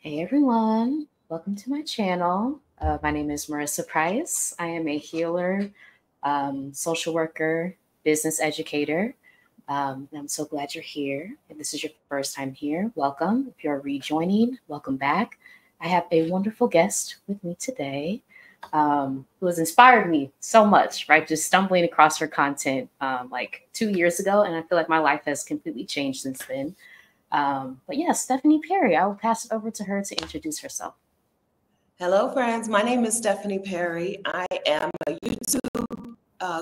Hey everyone, welcome to my channel. My name is Marissa Price. I am a healer, social worker, business educator. And I'm so glad you're here. If this is your first time here, welcome. If you're rejoining, welcome back. I have a wonderful guest with me today who has inspired me so much, right? Just stumbling across her content like 2 years ago. And I feel like my life has completely changed since then. But yeah, Stephanie Perry, I will pass it over to her to introduce herself. Hello, friends. My name is Stephanie Perry. I am a YouTube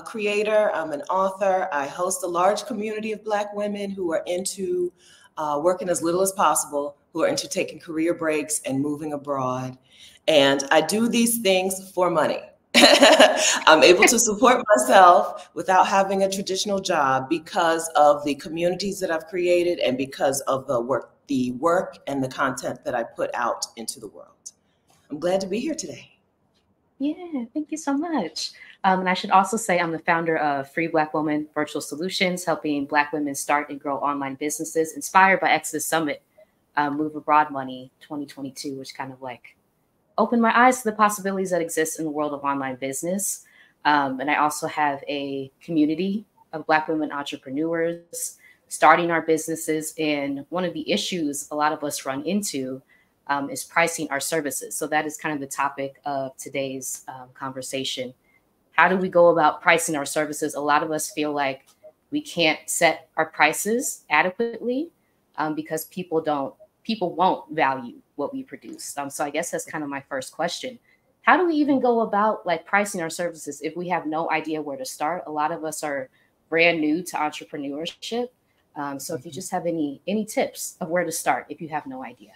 creator. I'm an author. I host a large community of Black women who are into working as little as possible, who are into taking career breaks and moving abroad. And I do these things for money. I'm able to support myself without having a traditional job because of the communities that I've created and because of the work and the content that I put out into the world. I'm glad to be here today. Yeah, thank you so much. And I should also say I'm the founder of Free Black Woman Virtual Solutions, helping Black women start and grow online businesses, inspired by Exodus Summit, Move Abroad Money 2022, which kind of like opened my eyes to the possibilities that exist in the world of online business. And I also have a community of Black women entrepreneurs starting our businesses. And one of the issues a lot of us run into is pricing our services. So that is kind of the topic of today's conversation. How do we go about pricing our services? A lot of us feel like we can't set our prices adequately because people won't value what we produce. So I guess that's kind of my first question. How do we even go about like pricing our services if we have no idea where to start? A lot of us are brand new to entrepreneurship. So if you just have any tips of where to start if you have no idea.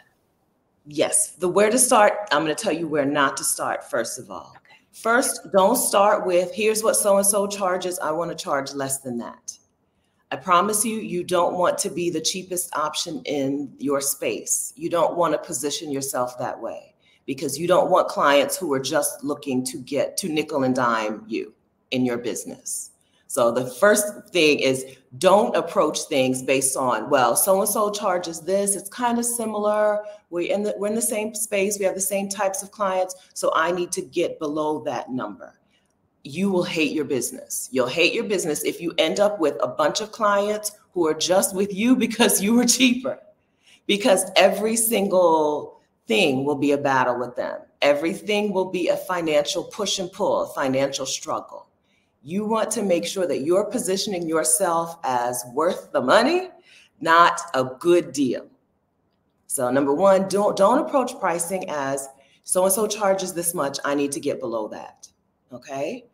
Yes, the where to start, I'm going to tell you where not to start, first of all. Okay. First, don't start with, here's what so-and-so charges. I want to charge less than that. I promise you, you don't want to be the cheapest option in your space. You don't want to position yourself that way because you don't want clients who are just looking to get to nickel and dime you in your business. So the first thing is don't approach things based on, well, so-and-so charges this, it's kind of similar. We're in the same space. We have the same types of clients. So I need to get below that number. You will hate your business. You'll hate your business if you end up with a bunch of clients who are just with you because you were cheaper. Because every single thing will be a battle with them. Everything will be a financial push and pull, a financial struggle. You want to make sure that you're positioning yourself as worth the money, not a good deal. So number one, don't approach pricing as so-and-so charges this much, I need to get below that, okay?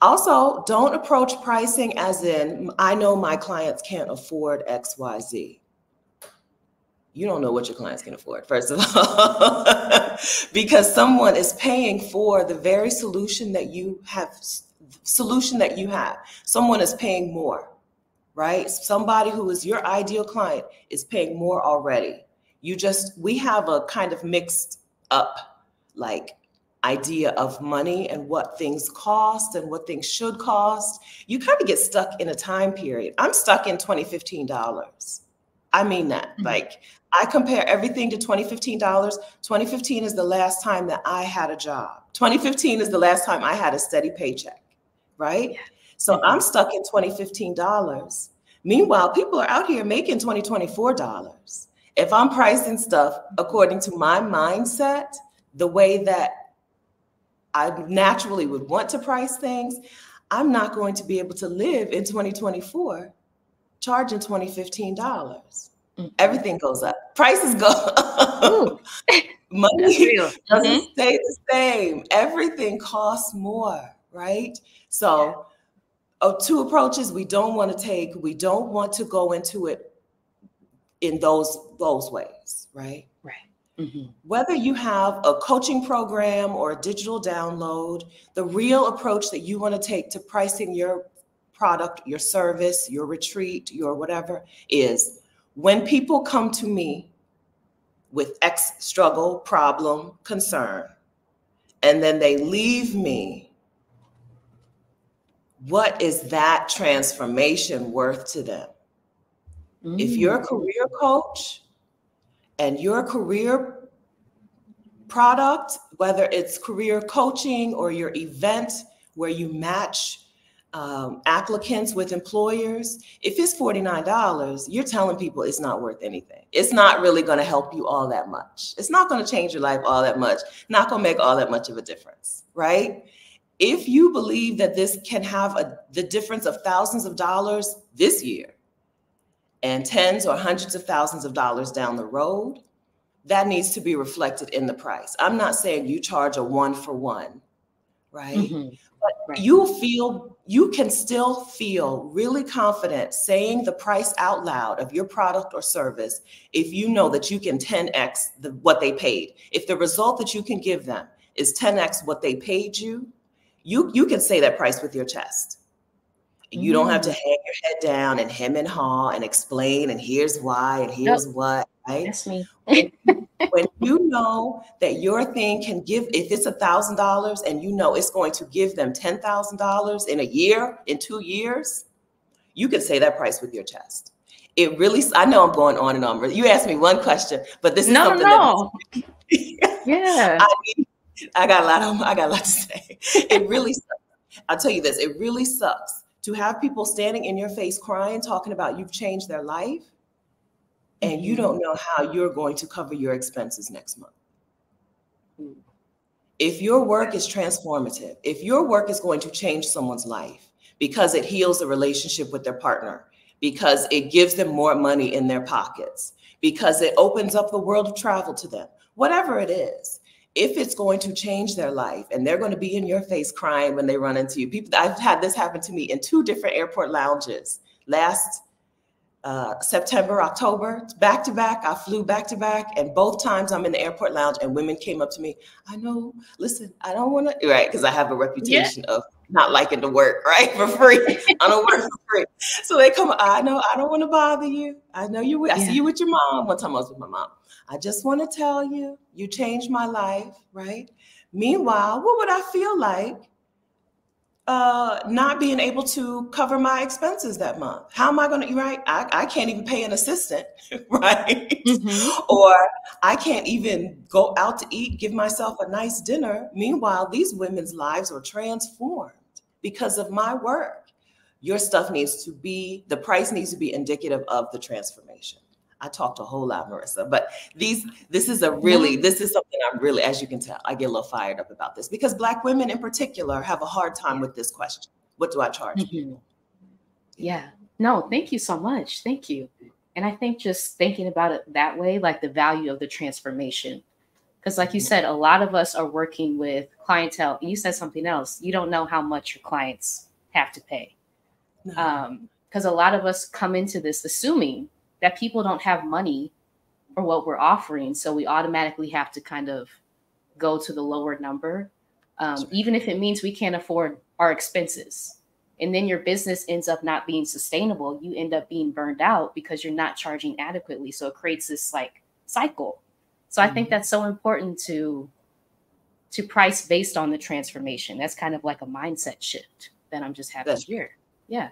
Also, don't approach pricing as in, I know my clients can't afford X, Y, Z. You don't know what your clients can afford, first of all, because someone is paying for the very solution that you have. Someone is paying more, right? Somebody who is your ideal client is paying more already. We have a kind of mixed up like idea of money and what things cost and what things should cost. You kind of get stuck in a time period. I'm stuck in $2015. I mean that. Mm-hmm. Like I compare everything to $2015. 2015 is the last time that I had a job. 2015 is the last time I had a steady paycheck, right? Yeah. So I'm stuck in $2015. Meanwhile, people are out here making $2024. If I'm pricing stuff according to my mindset, the way that I naturally would want to price things, I'm not going to be able to live in 2024 charging $2015. Mm-hmm. Everything goes up. Prices go up. Money doesn't stay the same. Everything costs more, right? So two approaches we don't want to take. We don't want to go into it in those ways, right? Right. Mm-hmm. Whether you have a coaching program or a digital download, the real approach that you want to take to pricing your product, your service, your retreat, your whatever is when people come to me with X struggle, problem, concern, and then they leave me, what is that transformation worth to them? Mm-hmm. If you're a career coach and your career product, whether it's career coaching or your event where you match applicants with employers, if it's $49, you're telling people it's not worth anything. It's not really going to help you all that much. It's not going to change your life all that much. Not going to make all that much of a difference, right? If you believe that this can have the difference of thousands of dollars this year and tens or hundreds of thousands of dollars down the road, that needs to be reflected in the price. I'm not saying you charge a 1-for-1, right? Mm-hmm. But Right. you can still feel really confident saying the price out loud of your product or service if you know that you can 10x what they paid. If the result that you can give them is 10x what they paid you, you can say that price with your chest. You don't have to hang your head down and hem and haw and explain and here's why and here's what, right? That's me. When you know that your thing can give, if it's $1,000 and you know it's going to give them $10,000 in a year, in 2 years, you can say that price with your chest. It really, I know I'm going on and on. You asked me one question, but this is something that yeah. I got a lot to say. It really sucks. I'll tell you this, it really sucks to have people standing in your face crying, talking about you've changed their life, and you don't know how you're going to cover your expenses next month. If your work is transformative, if your work is going to change someone's life because it heals a relationship with their partner, because it gives them more money in their pockets, because it opens up the world of travel to them, whatever it is, if it's going to change their life and they're going to be in your face crying when they run into you. People, I've had this happen to me in 2 different airport lounges last September, October, back to back. I flew back to back, and both times I'm in the airport lounge and women came up to me. I know, listen, I don't want to, right? Because I have a reputation of not liking to work, right? For free. I don't work for free. So they come, I know, I don't want to bother you. I know you, I see you with your mom. One time I was with my mom. I just want to tell you, you changed my life, right? Meanwhile, what would I feel like not being able to cover my expenses that month? How am I going to, right? I can't even pay an assistant, right? Or I can't even go out to eat, give myself a nice dinner. Meanwhile, these women's lives are transformed because of my work. Your stuff needs to be, the price needs to be indicative of the transformation. I talked a whole lot, Marissa, but this is something I'm really, as you can tell, I get a little fired up about this because Black women in particular have a hard time with this question. What do I charge people? Yeah. No, thank you so much. Thank you. And I think just thinking about it that way, like the value of the transformation, because like you said, a lot of us are working with clientele. And you said something else. You don't know how much your clients have to pay. Because a lot of us come into this assuming that people don't have money for what we're offering. So we automatically have to kind of go to the lower number, even if it means we can't afford our expenses. And then your business ends up not being sustainable. You end up being burned out because you're not charging adequately. So it creates this like cycle. So I think that's so important to price based on the transformation. That's kind of like a mindset shift that I'm just having here. Yeah.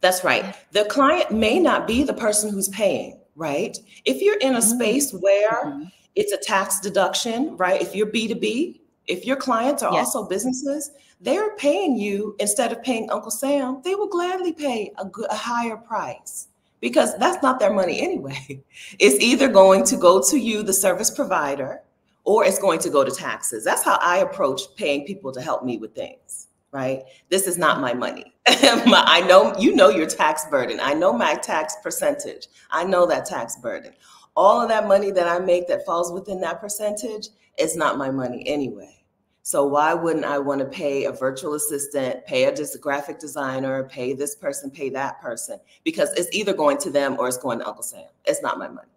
That's right. The client may not be the person who's paying, right? If you're in a space where it's a tax deduction, right? If you're B2B, if your clients are also businesses, they're paying you instead of paying Uncle Sam, they will gladly pay a higher price because that's not their money anyway. It's either going to go to you, the service provider, or it's going to go to taxes. That's how I approach paying people to help me with things. Right? This is not my money. I know, you know your tax burden. I know my tax percentage. I know that tax burden. All of that money that I make that falls within that percentage is not my money anyway. So why wouldn't I want to pay a virtual assistant, pay a graphic designer, pay this person, pay that person? Because it's either going to them or it's going to Uncle Sam. It's not my money.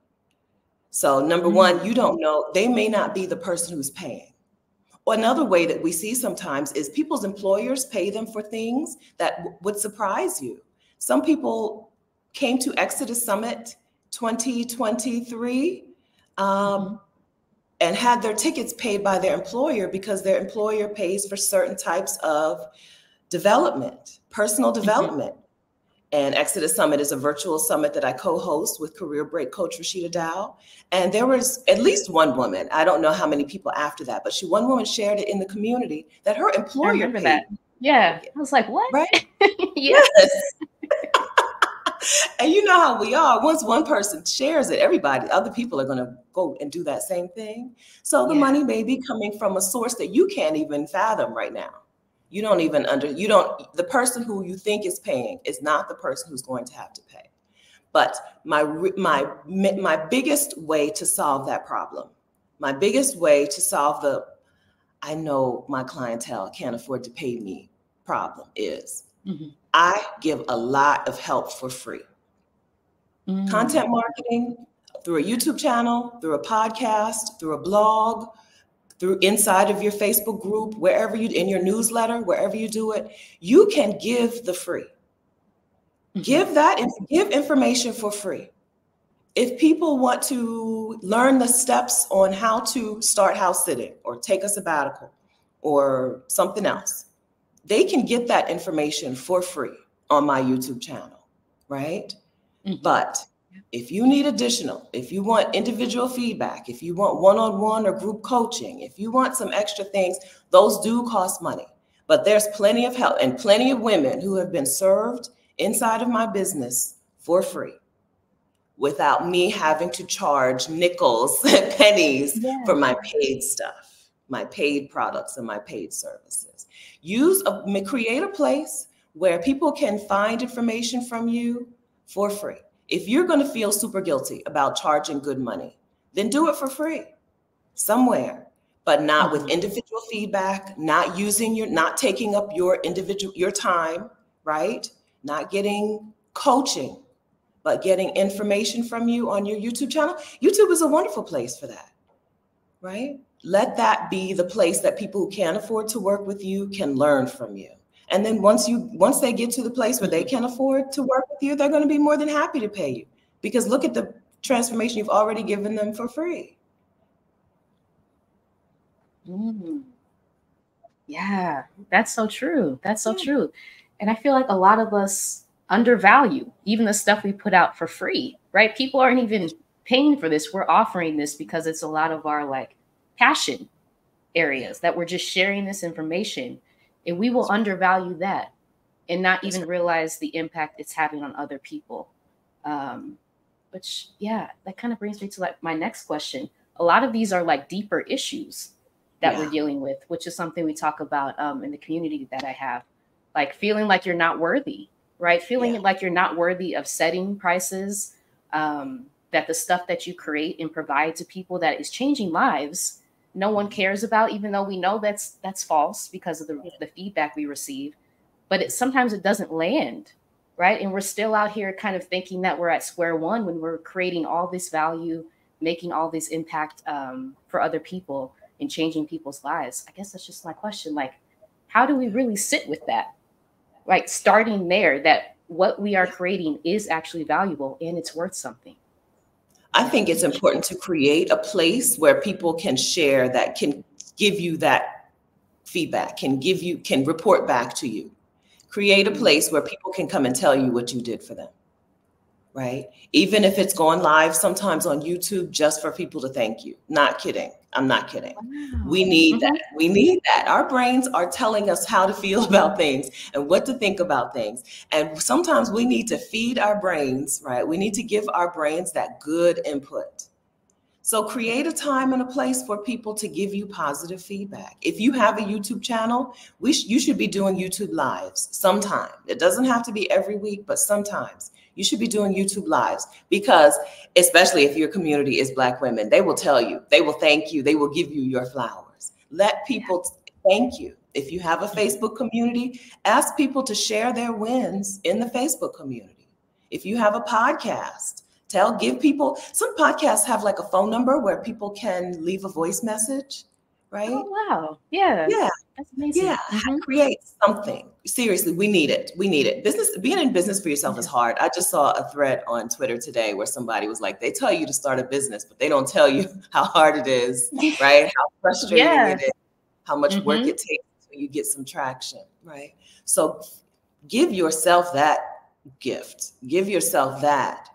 So number one, you don't know, they may not be the person who's paying. Another way that we see sometimes is people's employers pay them for things that would surprise you. Some people came to Exodus Summit 2023 and had their tickets paid by their employer because their employer pays for certain types of development, personal development. And Exodus Summit is a virtual summit that I co-host with career break coach Rashida Dow. And there was at least one woman, I don't know how many people after that, but one woman shared it in the community that her employer I remember paid. that. Yeah. I was like, what? Right? Yes. And you know how we are. Once one person shares it, other people are going to go and do that same thing. So the money may be coming from a source that you can't even fathom right now. You don't even the person who you think is paying is not the person who's going to have to pay. But my biggest way to solve that problem, my biggest way to solve I know my clientele can't afford to pay me problem is I give a lot of help for free. Content marketing through a YouTube channel, through a podcast, through a blog, through inside of your Facebook group, wherever in your newsletter, wherever you do it, you can give the free. Give information for free. If people want to learn the steps on how to start house sitting or take a sabbatical or something else, they can get that information for free on my YouTube channel, right? But if you need if you want individual feedback, if you want one-on-one or group coaching, if you want some extra things, those do cost money. But there's plenty of help and plenty of women who have been served inside of my business for free without me having to charge nickels and pennies for my paid stuff, my paid products and my paid services. Create a place where people can find information from you for free. If you're going to feel super guilty about charging good money, then do it for free somewhere, but not with individual feedback, not taking up your time, right? Not getting coaching, but getting information from you on your YouTube channel. YouTube is a wonderful place for that, right? Let that be the place that people who can't afford to work with you can learn from you. And then once they get to the place where they can afford to work with you, they're going to be more than happy to pay you, because look at the transformation you've already given them for free. Yeah, that's so true. That's so true. And I feel like a lot of us undervalue even the stuff we put out for free, right? People aren't even paying for this. We're offering this because it's a lot of our like passion areas that we're just sharing this information. And we will undervalue that and not even realize the impact it's having on other people. Which, that kind of brings me to like my next question. A lot of these are like deeper issues that we're dealing with, which is something we talk about in the community that I have. Like feeling like you're not worthy, right? Feeling like you're not worthy of setting prices, that the stuff that you create and provide to people that is changing lives, no one cares about, even though we know that's false because of the feedback we receive. But sometimes it doesn't land, right? And we're still out here kind of thinking that we're at square one when we're creating all this value, making all this impact for other people and changing people's lives. I guess that's just my question. Like, how do we really sit with that? Like starting there, that what we are creating is actually valuable and it's worth something. I think it's important to create a place where people can share that, can give you that feedback, can report back to you. Create a place where people can come and tell you what you did for them, right? Even if it's going live sometimes on YouTube just for people to thank you. Not kidding. I'm not kidding. Wow. We need that. We need that. Our brains are telling us how to feel about things and what to think about things. And sometimes we need to feed our brains, right? We need to give our brains that good input. So create a time and a place for people to give you positive feedback. If you have a YouTube channel, you should be doing YouTube lives sometime. It doesn't have to be every week, but sometimes you should be doing YouTube lives, because especially if your community is Black women, they will tell you, they will thank you, they will give you your flowers. Let people thank you. If you have a Facebook community, ask people to share their wins in the Facebook community. If you have a podcast, give people, some podcasts have like a phone number where people can leave a voice message, right? Oh, wow. Yeah. Yeah. That's amazing. Yeah. Create something. Seriously, we need it. We need it. Being in business for yourself is hard. I just saw a thread on Twitter today where somebody was like, they tell you to start a business, but they don't tell you how hard it is, right? How frustrating it is, how much work it takes until you get some traction, right? So give yourself that gift. Give yourself that.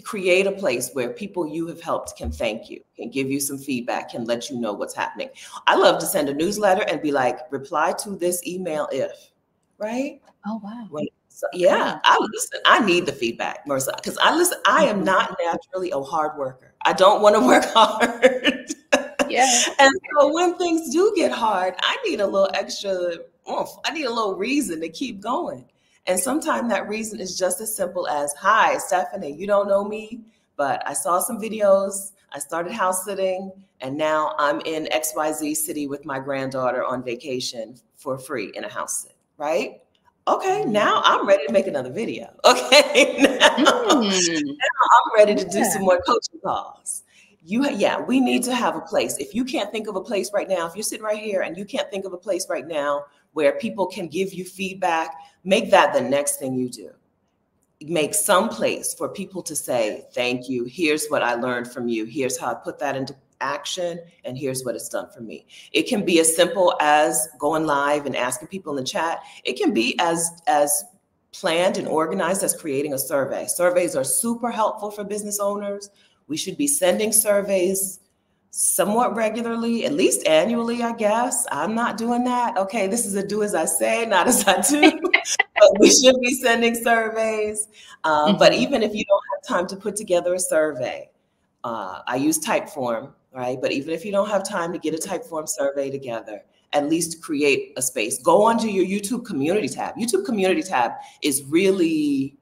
Create a place where people you have helped can thank you, can give you some feedback, can let you know what's happening. I love to send a newsletter and be like, reply to this email if, right? Oh, wow. So, yeah, I need the feedback, Marissa, because I am not naturally a hard worker. I don't want to work hard. Yeah. And so when things do get hard, I need a little extra oomph. I need a little reason to keep going. And sometimes that reason is just as simple as, hi, Stephanie, you don't know me, but I saw some videos. I started house sitting, and now I'm in XYZ city with my granddaughter on vacation for free in a house sit, right? Okay, now I'm ready to make another video. Okay, now I'm ready to do some more coaching calls. We need to have a place. If you can't think of a place right now, if you're sitting right here and you can't think of a place right now where people can give you feedback, make that the next thing you do. Make some place for people to say, thank you. Here's what I learned from you. Here's how I put that into action. And here's what it's done for me. It can be as simple as going live and asking people in the chat. It can be as planned and organized as creating a survey. Surveys are super helpful for business owners. We should be sending surveys somewhat regularly, at least annually, I guess. I'm not doing that. Okay, this is a do as I say, not as I do. But we should be sending surveys. But even if you don't have time to put together a survey, I use Typeform, right? But even if you don't have time to get a Typeform survey together, at least create a space. Go onto your YouTube community tab. YouTube community tab is really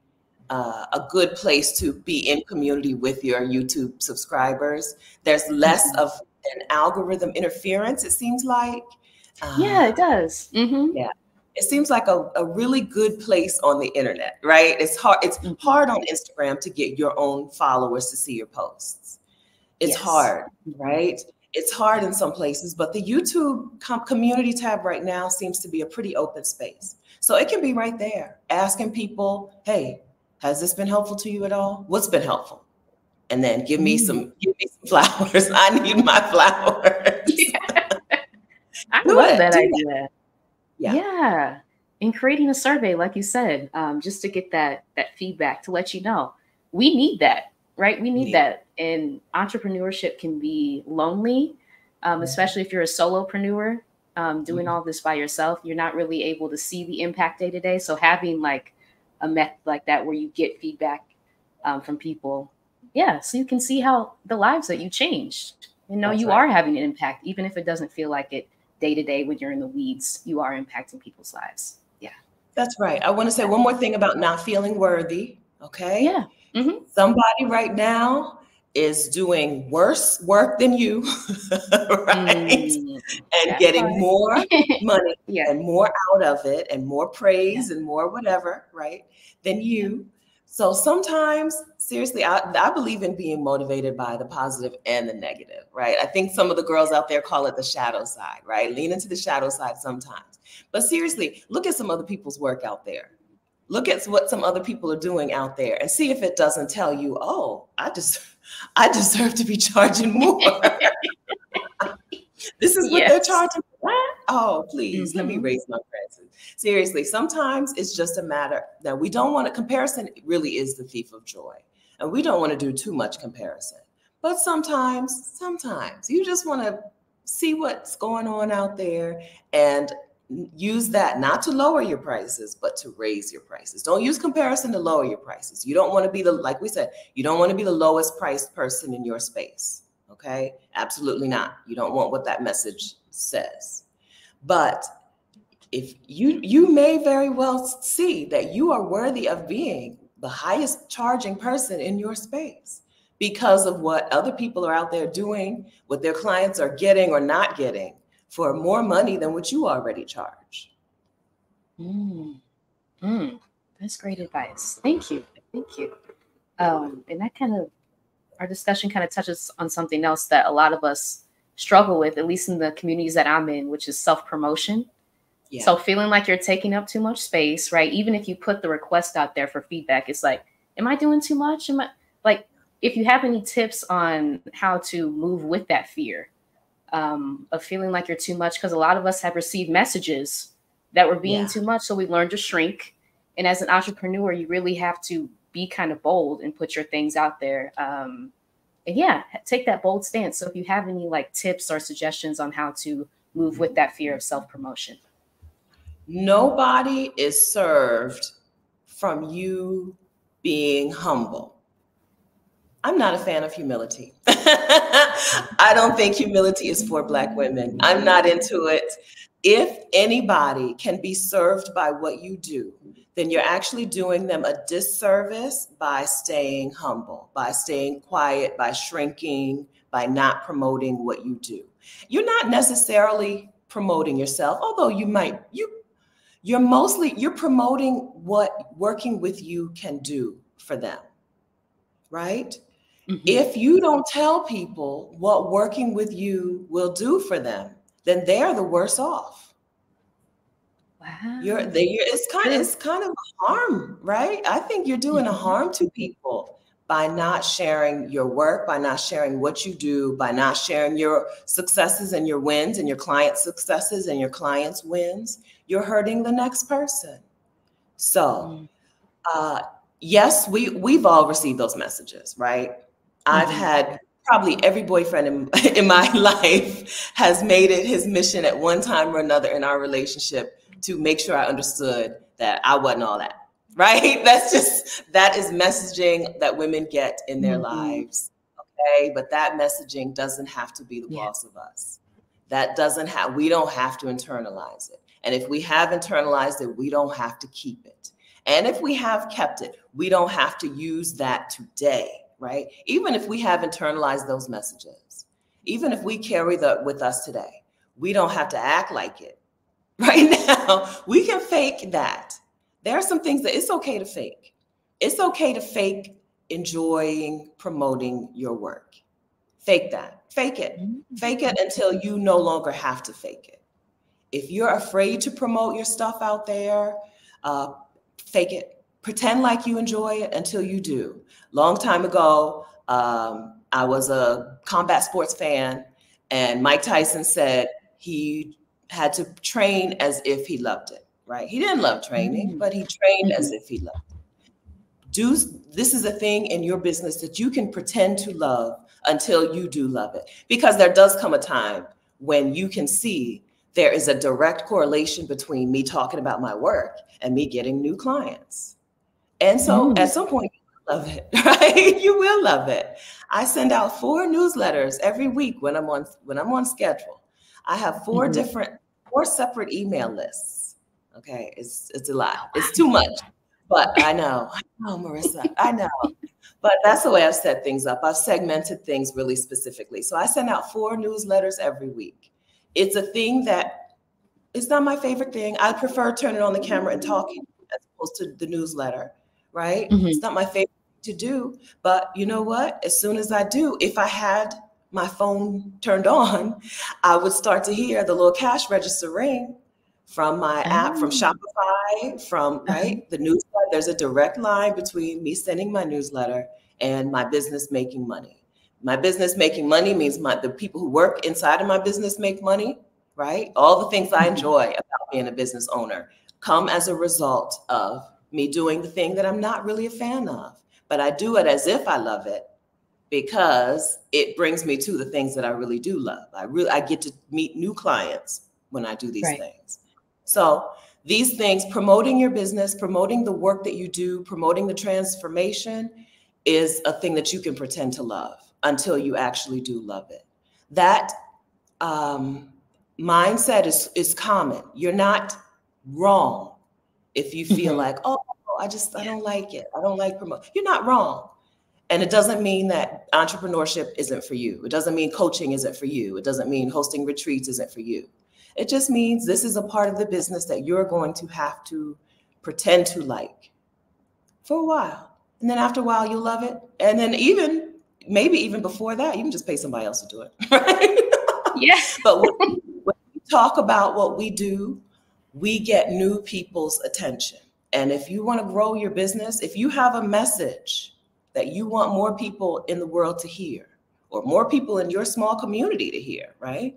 a good place to be in community with your YouTube subscribers. There's less of an algorithm interference, it seems like. Yeah, it does. Yeah. It seems like a really good place on the internet, right? It's hard on Instagram to get your own followers to see your posts. It's hard, right? It's hard in some places, but the YouTube community tab right now seems to be a pretty open space. So it can be right there, asking people, hey, has this been helpful to you at all? What's been helpful? And then give me some flowers. I need my flowers. I love that idea. Yeah. And creating a survey, like you said, just to get that feedback to let you know, we need that, right? We need that. And entrepreneurship can be lonely, especially if you're a solopreneur doing all this by yourself. You're not really able to see the impact day to day. So having like a method like that where you get feedback from people, so you can see how the lives that you changed, you are having an impact, even if it doesn't feel like it day to day when you're in the weeds. You are impacting people's lives. Yeah, that's right. I want to say one more thing about not feeling worthy. Okay. Yeah. Somebody right now is doing worse work than you, right? And getting more money and more out of it and more praise and more whatever, right, than you. So sometimes, seriously, I believe in being motivated by the positive and the negative, right? I think some of the girls out there call it the shadow side, right? Lean into the shadow side sometimes. But seriously, look at some other people's work out there. Look at what some other people are doing out there and see if it doesn't tell you, oh, I deserve to be charging more. This is what they're charging for that? Oh, please, let me raise my prices. Seriously, sometimes it's just a matter that we don't want to. Comparison really is the thief of joy. And we don't want to do too much comparison. But sometimes you just want to see what's going on out there and use that not to lower your prices, but to raise your prices. Don't use comparison to lower your prices. You don't want to be like we said, you don't want to be the lowest priced person in your space. Okay, absolutely not. You don't want what that message says. But if you may very well see that you are worthy of being the highest charging person in your space because of what other people are out there doing, what their clients are getting or not getting for more money than what you already charge. That's great advice. Thank you. And that our discussion kind of touches on something else that a lot of us struggle with, at least in the communities that I'm in, which is self-promotion. Yeah. So feeling like you're taking up too much space, right? Even if you put the request out there for feedback, it's like, am I doing too much? If you have any tips on how to move with that fear of feeling like you're too much, because a lot of us have received messages that were being too much. So we learned to shrink. And as an entrepreneur, you really have to be kind of bold and put your things out there. And yeah, take that bold stance. So if you have any like tips or suggestions on how to move with that fear of self-promotion. Nobody is served from you being humble. I'm not a fan of humility. I don't think humility is for Black women. I'm not into it. If anybody can be served by what you do, then you're actually doing them a disservice by staying humble, by staying quiet, by shrinking, by not promoting what you do. You're not necessarily promoting yourself, although you're promoting what working with you can do for them, right? Mm-hmm. If you don't tell people what working with you will do for them, then they're the worse off. Wow. It's kind of harm, right? I think you're doing a harm to people by not sharing your work, by not sharing what you do, by not sharing your successes and your wins and your clients' successes and your clients' wins. You're hurting the next person. So, yes, we've all received those messages, right? I've had probably every boyfriend in my life has made it his mission at one time or another in our relationship to make sure I understood that I wasn't all that, right? That is messaging that women get in their lives, okay? But that messaging doesn't have to be the boss of us. We don't have to internalize it. And if we have internalized it, we don't have to keep it. And if we have kept it, we don't have to use that today, right? Even if we have internalized those messages, even if we carry that with us today, we don't have to act like it. Right now, we can fake that. There are some things that it's okay to fake. It's okay to fake enjoying promoting your work. Fake that. Fake it. Fake it until you no longer have to fake it. If you're afraid to promote your stuff out there, fake it. Pretend like you enjoy it until you do. Long time ago, I was a combat sports fan, and Mike Tyson said he had to train as if he loved it, right? He didn't love training, but he trained as if he loved it. This is a thing in your business that you can pretend to love until you do love it. Because there does come a time when you can see there is a direct correlation between me talking about my work and me getting new clients. And so at some point, you love it, right? You will love it. I send out 4 newsletters every week when I'm on schedule. I have 4 separate email lists. Okay, it's a lot. It's too much, but I know, Marissa, I know. But that's the way I've set things up. I've segmented things really specifically. So I send out 4 newsletters every week. It's a thing that it's not my favorite thing. I prefer turning on the camera and talking as opposed to the newsletter, right? It's not my favorite to do, but you know what? As soon as I do, if I had my phone turned on, I would start to hear the little cash register ring from my app, from Shopify, from the newsletter. There's a direct line between me sending my newsletter and my business making money. My business making money means the people who work inside of my business make money, right? All the things I enjoy about being a business owner come as a result of me doing the thing that I'm not really a fan of, but I do it as if I love it because it brings me to the things that I really do love. I get to meet new clients when I do these things. So these things, promoting your business, promoting the work that you do, promoting the transformation is a thing that you can pretend to love until you actually do love it. That mindset is common. You're not wrong if you feel like, oh, I don't like it. I don't like promote. You're not wrong. And it doesn't mean that entrepreneurship isn't for you. It doesn't mean coaching isn't for you. It doesn't mean hosting retreats isn't for you. It just means this is a part of the business that you're going to have to pretend to like for a while. And then after a while, you'll love it. And then maybe even before that, you can just pay somebody else to do it, right? Yeah. But when we talk about what we do, we get new people's attention. And if you want to grow your business, if you have a message that you want more people in the world to hear, or more people in your small community to hear, right?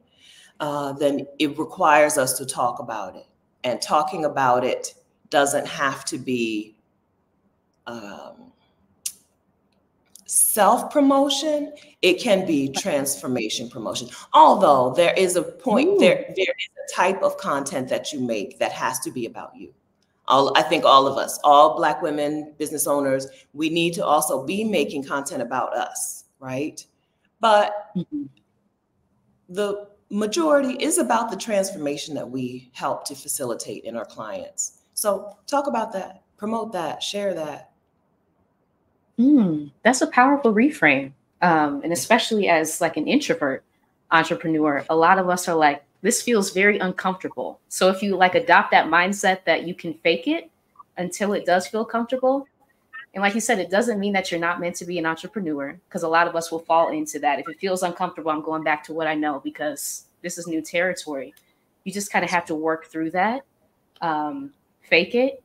Then it requires us to talk about it. And talking about it doesn't have to be self-promotion. It can be transformation promotion. Although there is a point, there is a type of content that you make that has to be about you. I think all of us, all Black women, business owners, we need to also be making content about us, right? But the majority is about the transformation that we help to facilitate in our clients. So talk about that, promote that, share that. That's a powerful reframe. And especially as like an introvert entrepreneur, a lot of us are like, this feels very uncomfortable. So if you like adopt that mindset that you can fake it until it does feel comfortable. And like you said, it doesn't mean that you're not meant to be an entrepreneur, because a lot of us will fall into that. If it feels uncomfortable, I'm going back to what I know because this is new territory. You just kind of have to work through that, fake it.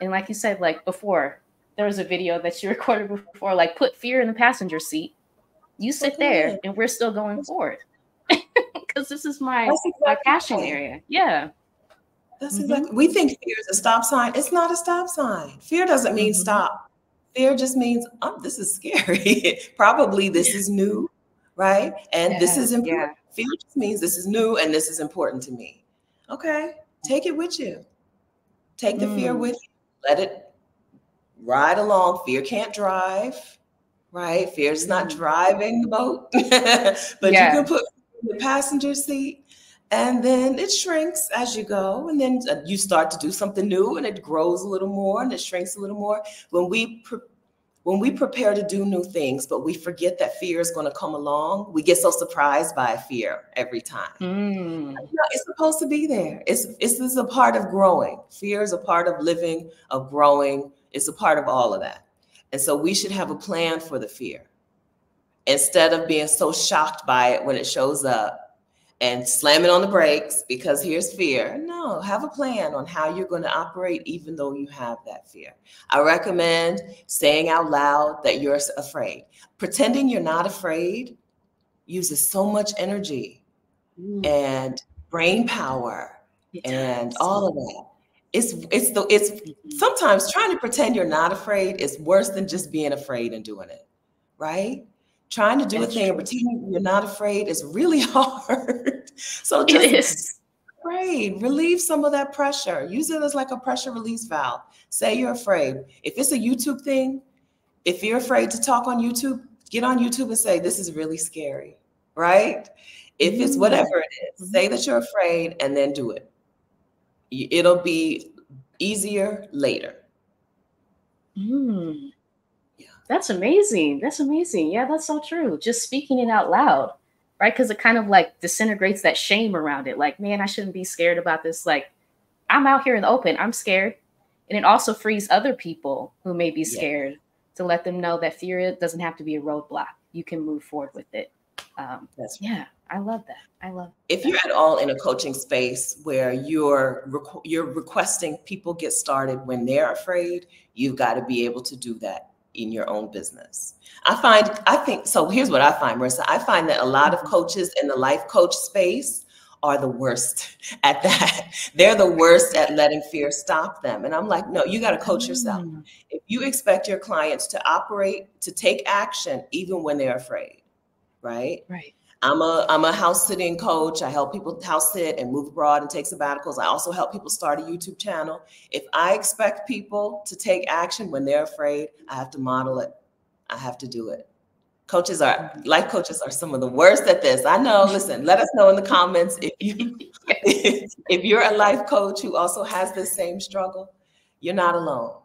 And like you said, like before, there was a video that you recorded before, like put fear in the passenger seat. You sit there and we're still going forward. Because this is my passion area. Yeah. That's exactly. We think fear is a stop sign. It's not a stop sign. Fear doesn't mean stop. Fear just means, oh, this is scary. Probably this is new, right? And this is important. Fear just means this is new and this is important to me. Okay, take it with you. Take the fear with you. Let it ride along. Fear can't drive, right? Fear is not driving the boat, but you can put in the passenger seat. And then it shrinks as you go. And then you start to do something new and it grows a little more and it shrinks a little more. When we prepare to do new things, but we forget that fear is going to come along, we get so surprised by fear every time. No, it's supposed to be there. This is a part of growing. Fear is a part of living, of growing. It's a part of all of that. And so we should have a plan for the fear instead of being so shocked by it when it shows up and slamming on the brakes because here's fear. No, have a plan on how you're going to operate even though you have that fear. I recommend saying out loud that you're afraid. Pretending you're not afraid uses so much energy and brain power and all of that. It's sometimes trying to pretend you're not afraid is worse than just being afraid and doing it, right? Trying to do a thing and pretending you're not afraid is really hard. So just afraid, relieve some of that pressure. Use it as like a pressure release valve. Say you're afraid. If it's a YouTube thing, if you're afraid to talk on YouTube, get on YouTube and say, this is really scary, right? If it's whatever it is, say that you're afraid and then do it. It'll be easier later. That's amazing. That's amazing. Yeah, that's so true. Just speaking it out loud, right? Because it kind of like disintegrates that shame around it. Like, man, I shouldn't be scared about this. Like, I'm out here in the open. I'm scared. And it also frees other people who may be scared to let them know that fear doesn't have to be a roadblock. You can move forward with it. I love that. I love that. If you're at all in a coaching space where you're requesting people get started when they're afraid, you've got to be able to do that in your own business. I think, so here's what I find, Marissa. I find that a lot of coaches in the life coach space are the worst at that. They're the worst at letting fear stop them. And I'm like, no, you got to coach yourself. If you expect your clients to operate, to take action, even when they're afraid, right? Right. I'm a house sitting coach. I help people house sit and move abroad and take sabbaticals. I also help people start a YouTube channel. If I expect people to take action when they're afraid, I have to model it. I have to do it. Life coaches are some of the worst at this. I know. Listen, let us know in the comments if you're a life coach who also has this same struggle. You're not alone.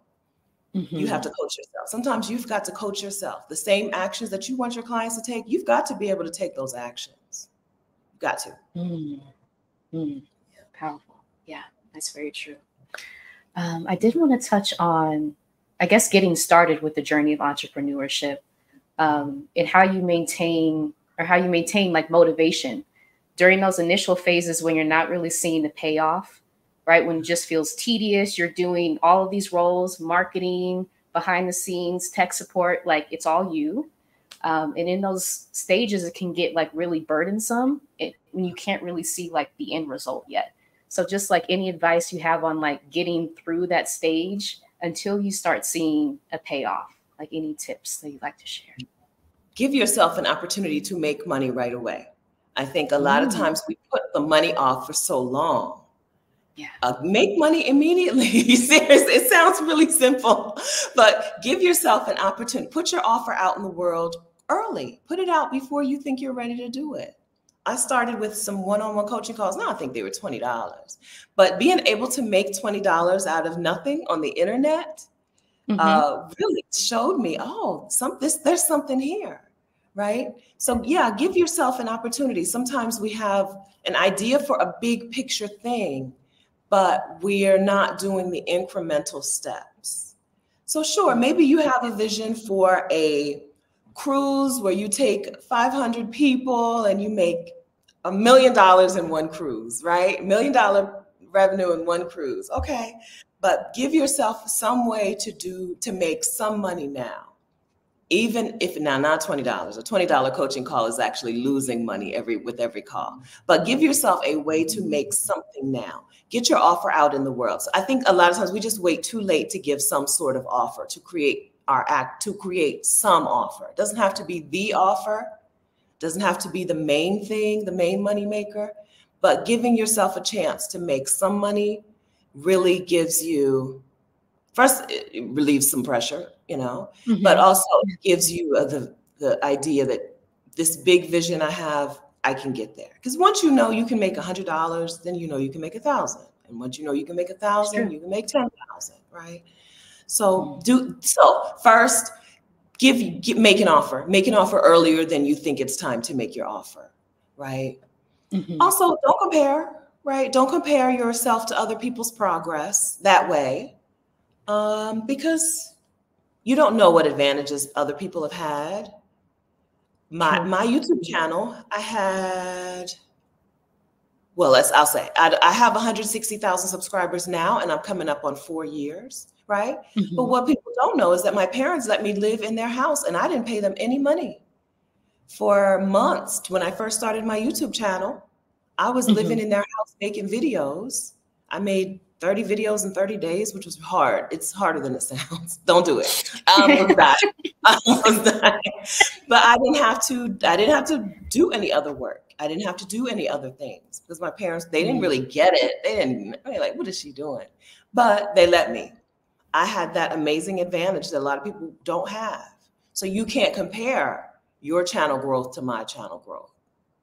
You have to coach yourself. Sometimes you've got to coach yourself. The same actions that you want your clients to take, you've got to be able to take those actions. You've got to. Powerful. Yeah, that's very true. I did want to touch on, I guess, getting started with the journey of entrepreneurship, and how you maintain like motivation during those initial phases when you're not really seeing the payoff. Right? When it just feels tedious, you're doing all of these roles, marketing, behind the scenes, tech support, like it's all you. And in those stages, it can get like really burdensome when you can't really see like the end result yet. So just like any advice you have on like getting through that stage until you start seeing a payoff, like any tips that you'd like to share? Give yourself an opportunity to make money right away. I think a lot of times we put the money off for so long. Yeah. Make money immediately. Seriously, it sounds really simple, but give yourself an opportunity. Put your offer out in the world early. Put it out before you think you're ready to do it. I started with some one-on-one coaching calls. Now I think they were $20, but being able to make $20 out of nothing on the internet really showed me, oh, there's something here, right? So yeah, give yourself an opportunity. Sometimes we have an idea for a big picture thing, but we're not doing the incremental steps. So sure, maybe you have a vision for a cruise where you take 500 people and you make $1 million in one cruise, right? $1 million revenue in one cruise. Okay. But give yourself some way to make some money now. Even if now not $20, a $20 coaching call is actually losing money with every call. But give yourself a way to make something now. Get your offer out in the world. So I think a lot of times we just wait too late to give some sort of offer, to create some offer. It doesn't have to be the offer, doesn't have to be the main thing, the main money maker, but giving yourself a chance to make some money really gives you, first, it relieves some pressure, but also gives you the idea that this big vision I have, I can get there. Because once you know you can make $100, then you know you can make 1,000. And once you know you can make 1,000, you can make 10,000, right? So first, make an offer. Make an offer earlier than you think it's time to make your offer, right? Also, don't compare, right? Don't compare yourself to other people's progress that way, because you don't know what advantages other people have had. My YouTube channel, I have 160,000 subscribers now, and I'm coming up on 4 years, right? But what people don't know is that my parents let me live in their house, and I didn't pay them any money for months. When I first started my YouTube channel, I was living in their house making videos. I made 30 videos in 30 days, which was hard. It's harder than it sounds. Don't do it. I was dying. But I didn't have to do any other work. I didn't have to do any other things because my parents, they didn't really get it. They were like, what is she doing? But they let me. I had that amazing advantage that a lot of people don't have. So you can't compare your channel growth to my channel growth,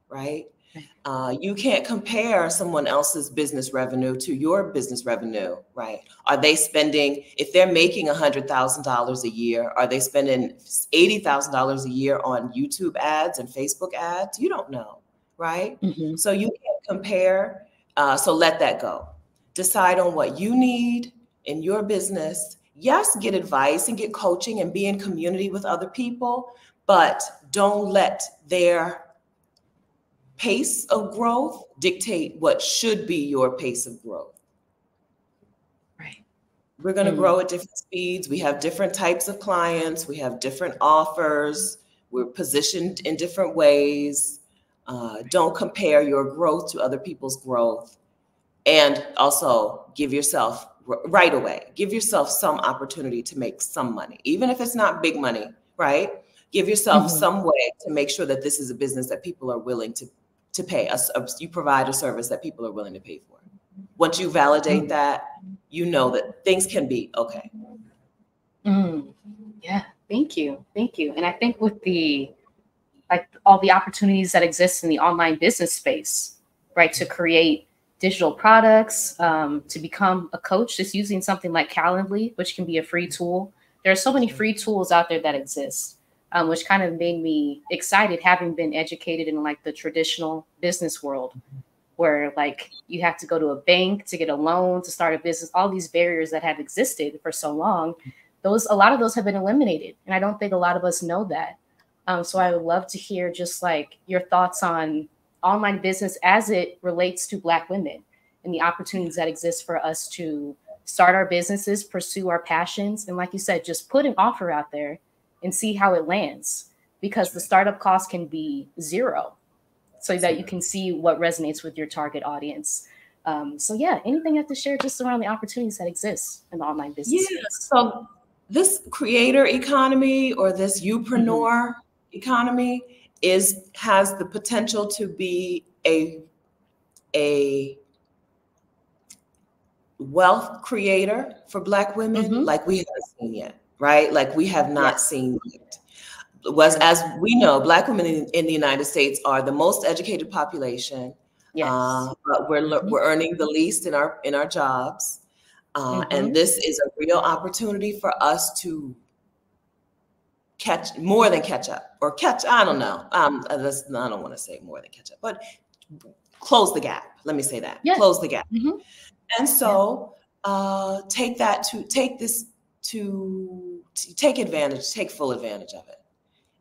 right? You can't compare someone else's business revenue to your business revenue, right? Are they spending, if they're making $100,000 a year, are they spending $80,000 a year on YouTube ads and Facebook ads? You don't know, right? So you can't compare. So let that go. Decide on what you need in your business. Yes, get advice and get coaching and be in community with other people, but don't let their pace of growth dictate what should be your pace of growth. Right. We're going to grow at different speeds. We have different types of clients. We have different offers. We're positioned in different ways. Don't compare your growth to other people's growth. And also give yourself right away, give yourself some opportunity to make some money, even if it's not big money, right? Give yourself some way to make sure that this is a business that people are willing to pay us. You provide a service that people are willing to pay for. Once you validate that, you know that things can be okay. Yeah, thank you. And I think with all the opportunities that exist in the online business space, right, to create digital products, to become a coach, just using something like Calendly, which can be a free tool. There are so many free tools out there that exist. Which kind of made me excited, having been educated in like the traditional business world, where like you have to go to a bank to get a loan to start a business, all these barriers that have existed for so long, a lot of those have been eliminated. And I don't think a lot of us know that. So I would love to hear just like your thoughts on online business as it relates to Black women and the opportunities that exist for us to start our businesses, pursue our passions. And like you said, just put an offer out there and see how it lands, because the startup cost can be zero, so that you can see what resonates with your target audience. So yeah, anything you have to share just around the opportunities that exist in the online business Yeah. space? So this creator economy or this youpreneur economy has the potential to be a wealth creator for Black women like we haven't seen yet, right? Like we have not seen yet. As we know, Black women in the United States are the most educated population, but we're earning the least in our jobs, and this is a real opportunity for us to catch up, or catch. I don't know. I don't want to say more than catch up, but close the gap. Let me say that. Close the gap. And so take full advantage of it.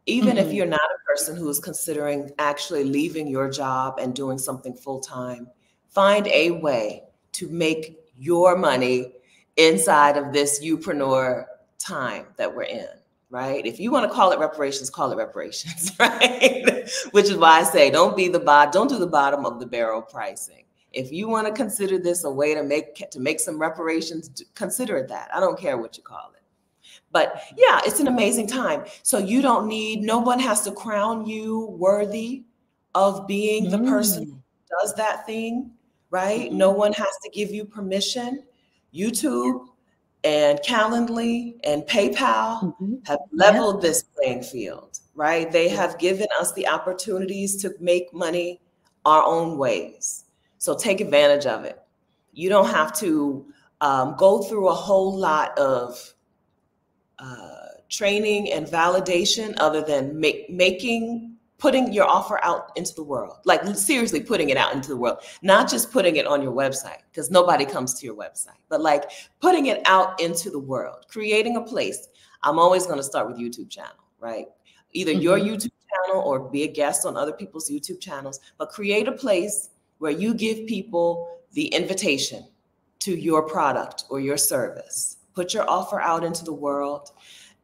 Even if you're not a person who is considering actually leaving your job and doing something full time, find a way to make your money inside of this youpreneur time that we're in, right? If you want to call it reparations, right? Which is why I say don't do the bottom of the barrel pricing. If you want to consider this a way to make some reparations, consider it that. I don't care what you call it. But yeah, it's an amazing time. So no one has to crown you worthy of being the person who does that thing, right? No one has to give you permission. YouTube and Calendly and PayPal have leveled this playing field, right? They have given us the opportunities to make money our own ways. So take advantage of it. You don't have to go through a whole lot of training and validation other than putting your offer out into the world, like seriously putting it out into the world, not just putting it on your website because nobody comes to your website, but like putting it out into the world, creating a place. I'm always going to start with YouTube channel, right? Either your YouTube channel or be a guest on other people's YouTube channels, but create a place where you give people the invitation to your product or your service. Put your offer out into the world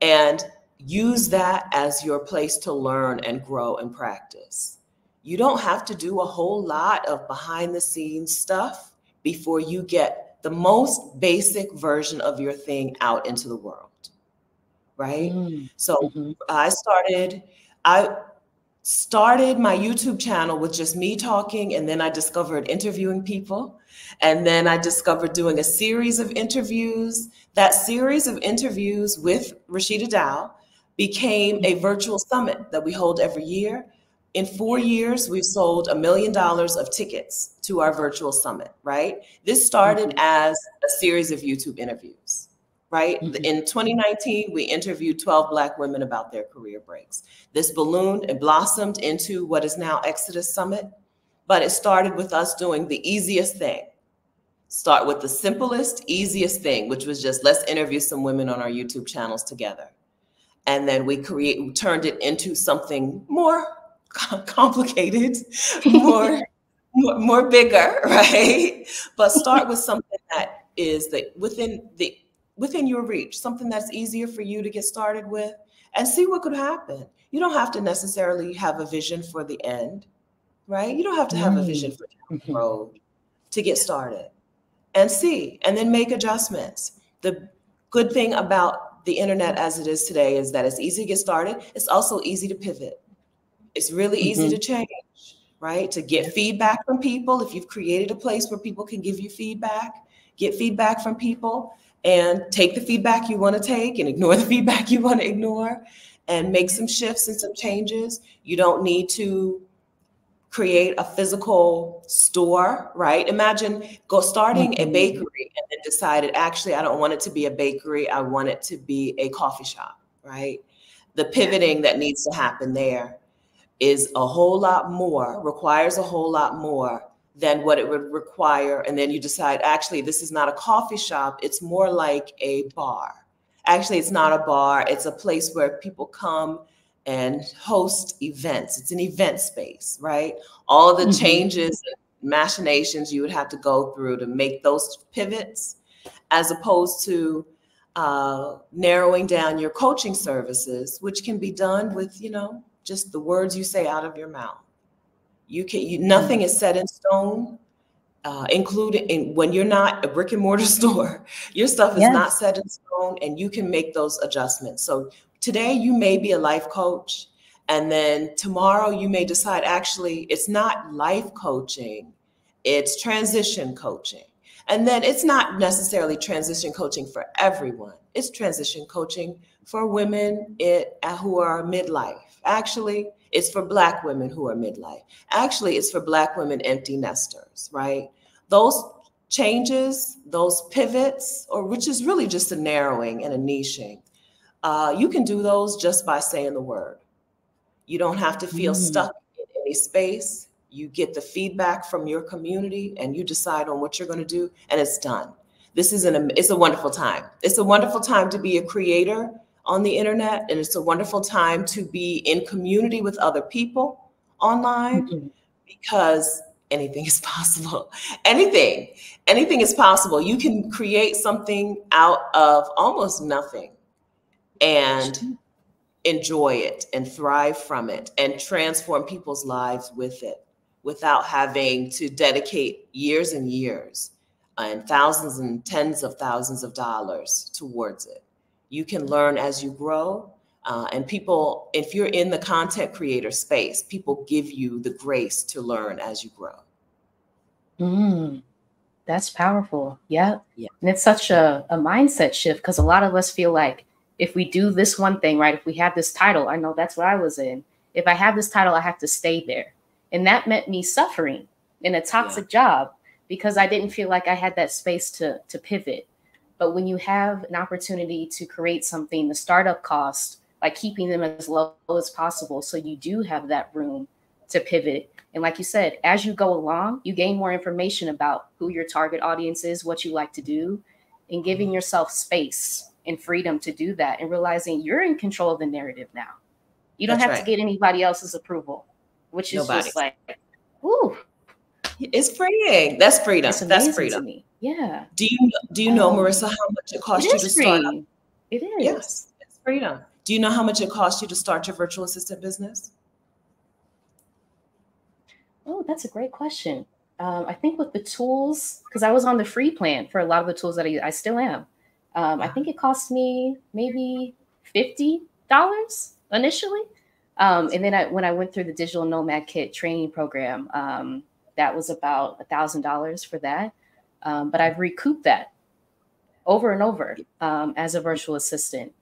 and use that as your place to learn and grow and practice. You don't have to do a whole lot of behind the scenes stuff before you get the most basic version of your thing out into the world, right? So I started my YouTube channel with just me talking, and then I discovered interviewing people. And then I discovered doing a series of interviews. That series of interviews with Rashida Dow became a virtual summit that we hold every year. In 4 years, we've sold $1 million of tickets to our virtual summit, right? This started as a series of YouTube interviews, right? In 2019, we interviewed 12 Black women about their career breaks. This ballooned and blossomed into what is now Exodus Summit, but it started with us doing the easiest thing. Start with the simplest, easiest thing, which was just let's interview some women on our YouTube channels together. And then we turned it into something more complicated, more bigger, right? But start with something that is within your reach, something that's easier for you to get started with, and see what could happen. You don't have to necessarily have a vision for the end, right? You don't have to have a vision for down the road to get started. And see, and then make adjustments. The good thing about the internet as it is today is that it's easy to get started. It's also easy to pivot. It's really easy to change, right? To get feedback from people. If you've created a place where people can give you feedback, get feedback from people and take the feedback you want to take and ignore the feedback you want to ignore and make some shifts and some changes. You don't need to create a physical store, right? Imagine starting a bakery and then decided, actually, I don't want it to be a bakery. I want it to be a coffee shop, right? The pivoting that needs to happen there is requires a whole lot more than what it would require. And then you decide, actually, this is not a coffee shop. It's more like a bar. Actually, it's not a bar. It's a place where people come and host events. It's an event space, right? All the changes and machinations you would have to go through to make those pivots, as opposed to narrowing down your coaching services, which can be done with, just the words you say out of your mouth. Nothing is set in stone. including in, when you're not a brick and mortar store, your stuff is not set in stone and you can make those adjustments. So today you may be a life coach, and then tomorrow you may decide, actually, it's not life coaching, it's transition coaching. And then it's not necessarily transition coaching for everyone. It's transition coaching for women who are midlife. Actually, it's for Black women who are midlife. Actually, it's for Black women empty nesters, right? Those changes, those pivots, or which is really just a narrowing and a niching, you can do those just by saying the word. You don't have to feel stuck in any space. You get the feedback from your community and you decide on what you're going to do, and it's done. It's a wonderful time. It's a wonderful time to be a creator on the internet, and it's a wonderful time to be in community with other people online, because anything is possible. Anything is possible. You can create something out of almost nothing and enjoy it and thrive from it and transform people's lives with it without having to dedicate years and years and thousands and tens of thousands of dollars towards it. You can learn as you grow. And people, if you're in the content creator space, people give you the grace to learn as you grow. That's powerful. Yeah. And it's such a mindset shift, because a lot of us feel like if we do this one thing, right, if we have this title, I know that's what I was in. If I have this title, I have to stay there. And that meant me suffering in a toxic job because I didn't feel like I had that space to pivot. But when you have an opportunity to create something, the startup cost, like keeping them as low as possible, so you do have that room to pivot. And like you said, as you go along, you gain more information about who your target audience is, what you like to do, and giving yourself space and freedom to do that, and realizing you're in control of the narrative now. You don't have to get anybody else's approval, which is just like, ooh. It's freeing. That's freedom. That's freedom. To me. Yeah. Do you know, Marissa, how much it costs you to start up? It is. Yes, it's freedom. Do you know how much it costs you to start your virtual assistant business? Oh, that's a great question. I think with the tools, because I was on the free plan for a lot of the tools that I still am. I think it cost me maybe $50 initially. And then when I went through the Digital Nomad Kit training program, that was about $1,000 for that. But I've recouped that over and over as a virtual assistant.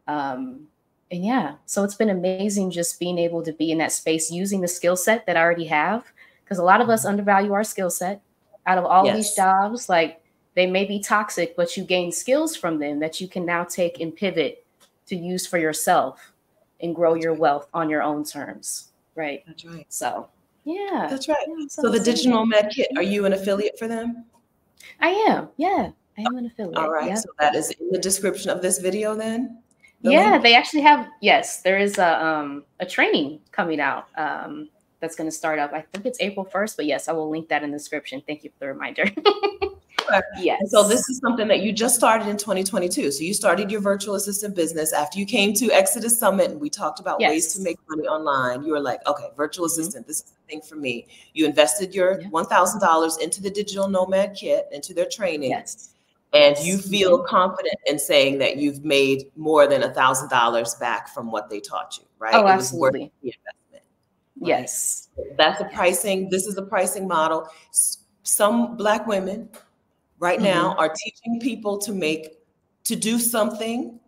And yeah, so it's been amazing just being able to be in that space using the skill set that I already have. Because a lot of us undervalue our skill set. Out of all these jobs, like they may be toxic, but you gain skills from them that you can now take and pivot to use for yourself and grow your wealth on your own terms. Right. That's right. So yeah. That's right. So the Digital Nomad Kit, are you an affiliate for them? I am. Yeah, I am an affiliate. All right. Yep. So that is in the description of this video then? They actually have, there is a training coming out that's going to start up. I think it's April 1st, but yes, I will link that in the description. Thank you for the reminder. Yes. And so this is something that you just started in 2022. So you started your virtual assistant business after you came to Exodus Summit and we talked about ways to make money online. You were like, okay, virtual assistant, this is the thing for me. You invested your $1,000 into the Digital Nomad Kit, into their training. And you feel confident in saying that you've made more than $1,000 back from what they taught you, right? Oh, absolutely. It was worth the investment. Right? Yes. That's the pricing. This is the pricing model. Some Black women right now are teaching people to do something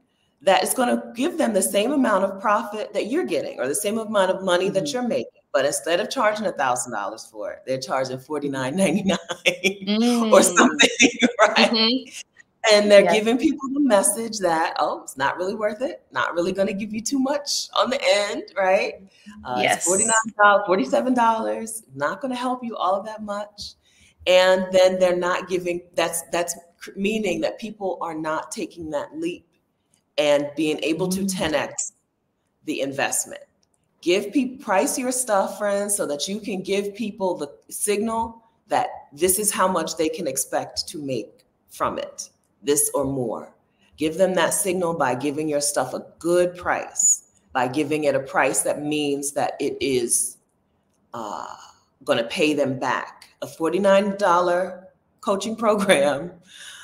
that is going to give them the same amount of profit that you're getting or the same amount of money that you're making. But instead of charging $1,000 for it, they're charging $49.99 or something, right? And they're giving people the message that, oh, it's not really worth it. Not really going to give you too much on the end, right? It's $49, $47, not going to help you all of that much. And then they're not giving, that's meaning that people are not taking that leap and being able to 10x the investment. Price your stuff, friends, so that you can give people the signal that this is how much they can expect to make from it, this or more. Give them that signal by giving your stuff a good price, by giving it a price that means that it is going to pay them back. A $49 coaching program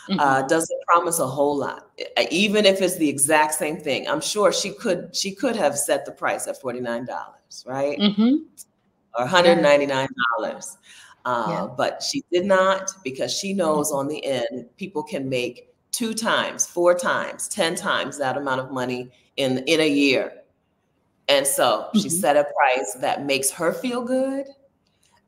doesn't promise a whole lot, even if it's the exact same thing. I'm sure she could have set the price at $49, right? Or $199. But she did not, because she knows on the end people can make 2 times, 4 times, 10 times that amount of money in a year. And so she set a price that makes her feel good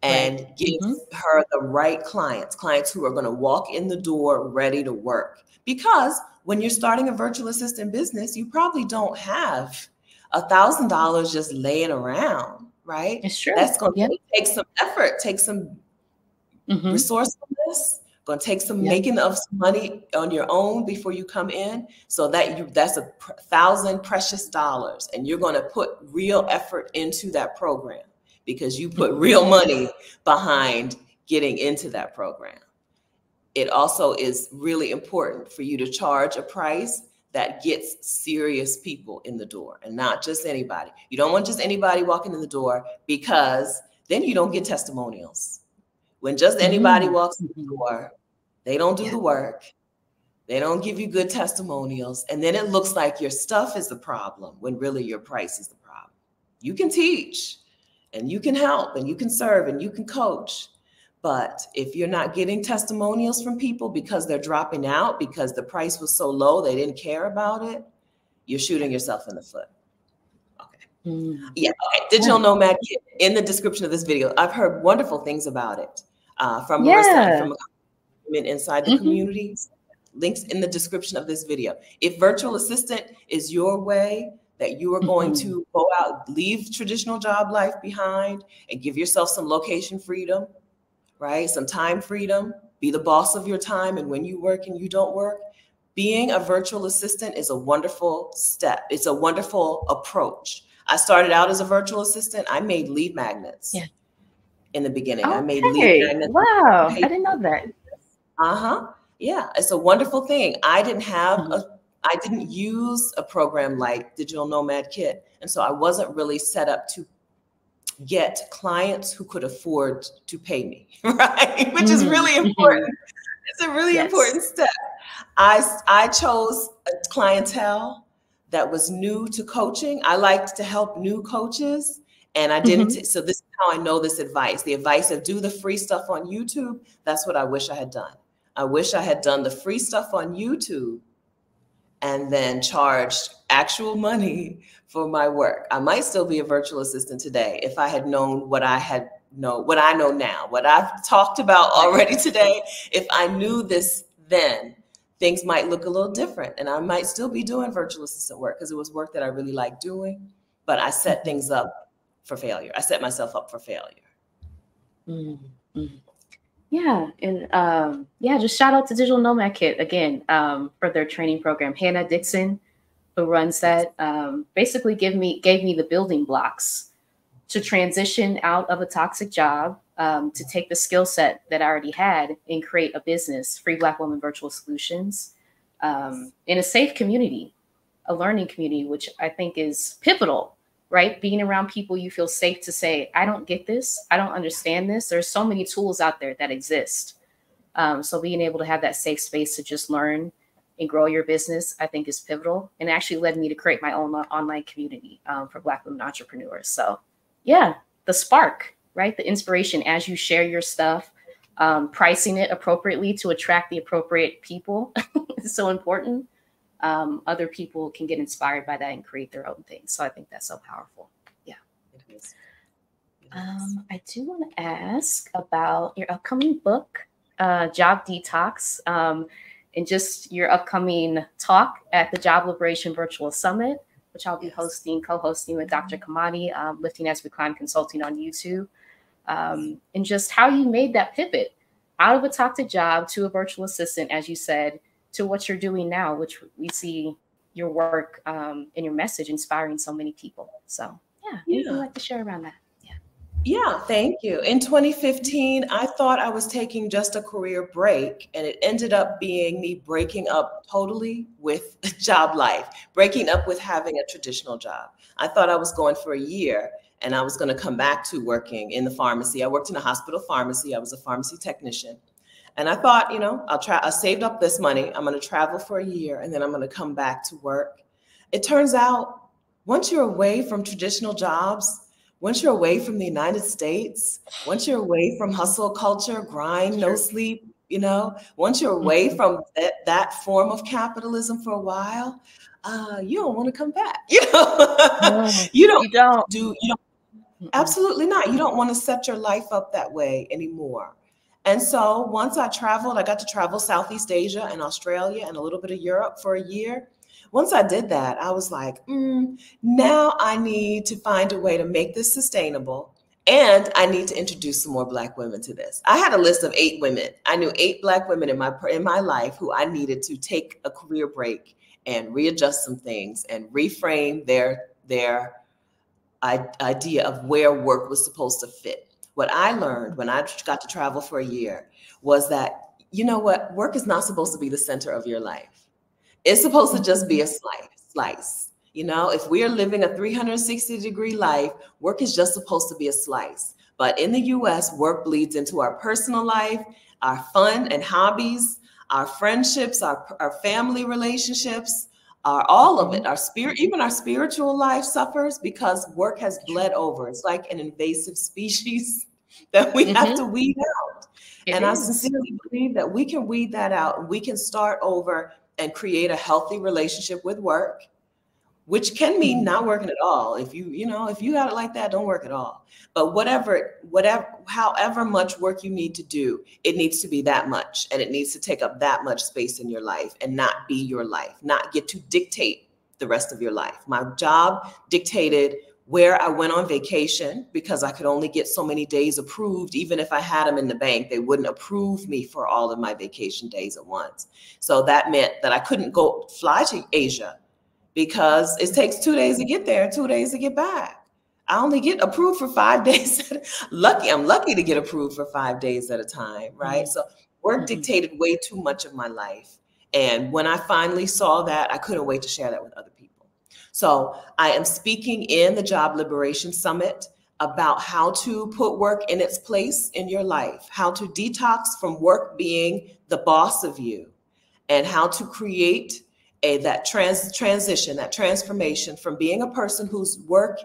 and gives her the right clients who are going to walk in the door ready to work. Because when you're starting a virtual assistant business, you probably don't have $1,000 just laying around, right? It's true. That's going to take some effort, take some resourcefulness, going to take some making of some money on your own before you come in. So that's $1,000 precious dollars, and you're going to put real effort into that program because you put real money behind getting into that program. It also is really important for you to charge a price that gets serious people in the door and not just anybody. You don't want just anybody walking in the door, because then you don't get testimonials. When just anybody walks in the door, they don't do the work. They don't give you good testimonials. And then it looks like your stuff is the problem when really your price is the problem. You can teach and you can help and you can serve and you can coach. But if you're not getting testimonials from people because they're dropping out because the price was so low, they didn't care about it, you're shooting yourself in the foot. Okay. Yeah. Okay. Digital Nomad Kit, in the description of this video. I've heard wonderful things about it from Marissa and from women inside the community. Links in the description of this video. If virtual assistant is your way, that you are going to go out, leave traditional job life behind and give yourself some location freedom, right? Some time freedom, be the boss of your time. And when you work and you don't work, being a virtual assistant is a wonderful step. It's a wonderful approach. I started out as a virtual assistant. I made lead magnets in the beginning. I made lead magnets. Wow, I didn't know that. Yeah, it's a wonderful thing. I didn't use a program like Digital Nomad Kit. And so I wasn't really set up to get clients who could afford to pay me, right? Which is really important. It's a really important step. I chose a clientele that was new to coaching. I liked to help new coaches, and I didn't. So this is how I know this advice. The advice of do the free stuff on YouTube. That's what I wish I had done. I wish I had done the free stuff on YouTube and then charged actual money for my work. I might still be a virtual assistant today if I had known what I know now, what I've talked about already today. If I knew this then, things might look a little different, and I might still be doing virtual assistant work because it was work that I really liked doing, but I set things up for failure. I set myself up for failure. Yeah, and just shout out to Digital Nomad Kit again for their training program. Hannah Dixon, who runs that, basically gave me the building blocks to transition out of a toxic job, to take the skill set that I already had and create a business, Free Black Women Virtual Solutions, in a safe community, a learning community, which I think is pivotal. Right? Being around people you feel safe to say, I don't get this. I don't understand this. There's so many tools out there that exist. So being able to have that safe space to just learn and grow your business, I think is pivotal, and actually led me to create my own online community for Black women entrepreneurs. So yeah, the spark, right? The inspiration as you share your stuff, pricing it appropriately to attract the appropriate people is so important. Other people can get inspired by that and create their own things. So I think that's so powerful. Yeah. It is. I do want to ask about your upcoming book, Job Detox, and just your upcoming talk at the Job Liberation Virtual Summit, which I'll be co-hosting with Dr. Kamadi, Lifting As We Climb Consulting on YouTube, and just how you made that pivot out of a toxic job to a virtual assistant, as you said, to what you're doing now, which we see your work and your message inspiring so many people. So anything you'd like to share around that? Yeah, thank you. In 2015, I thought I was taking just a career break, and it ended up being me breaking up totally with job life, breaking up with having a traditional job. I thought I was going for a year, and I was going to come back to working in the pharmacy. I worked in a hospital pharmacy. I was a pharmacy technician. And I thought, you know, I saved up this money. I'm going to travel for a year, and then I'm going to come back to work. It turns out, once you're away from traditional jobs, once you're away from the United States, once you're away from hustle culture, grind, no sleep, you know, once you're away from that form of capitalism for a while, you don't want to come back. You know, No, you don't you don't. Absolutely not. You don't want to set your life up that way anymore. And so once I traveled, I got to travel Southeast Asia and Australia and a little bit of Europe for a year. Once I did that, I was like, now I need to find a way to make this sustainable. And I need to introduce some more Black women to this. I had a list of 8 women. I knew 8 Black women in my life who I needed to take a career break and readjust some things and reframe their idea of where work was supposed to fit. What I learned when I got to travel for a year was that, you know what, work is not supposed to be the center of your life. It's supposed to just be a slice. You know, if we are living a 360-degree life, work is just supposed to be a slice. But in the US, work bleeds into our personal life, our fun and hobbies, our friendships, our family relationships, all of it. Our spirit, even our spiritual life suffers because work has bled over. It's like an invasive species that we have to weed out. I sincerely believe that we can weed that out, and we can start over and create a healthy relationship with work, which can mean not working at all. If you got it like that, don't work at all. But however much work you need to do, it needs to be that much, and it needs to take up that much space in your life and not be your life, not get to dictate the rest of your life. My job dictated where I went on vacation because I could only get so many days approved. Even if I had them in the bank, they wouldn't approve me for all of my vacation days at once. So that meant that I couldn't fly to Asia because it takes 2 days to get there and 2 days to get back. I only get approved for 5 days. I'm lucky to get approved for 5 days at a time, right? So work dictated way too much of my life. And when I finally saw that, I couldn't wait to share that with other people. So I am speaking in the Job Liberation Summit about how to put work in its place in your life, how to detox from work being the boss of you, and how to create that transition, that transformation from being a person whose work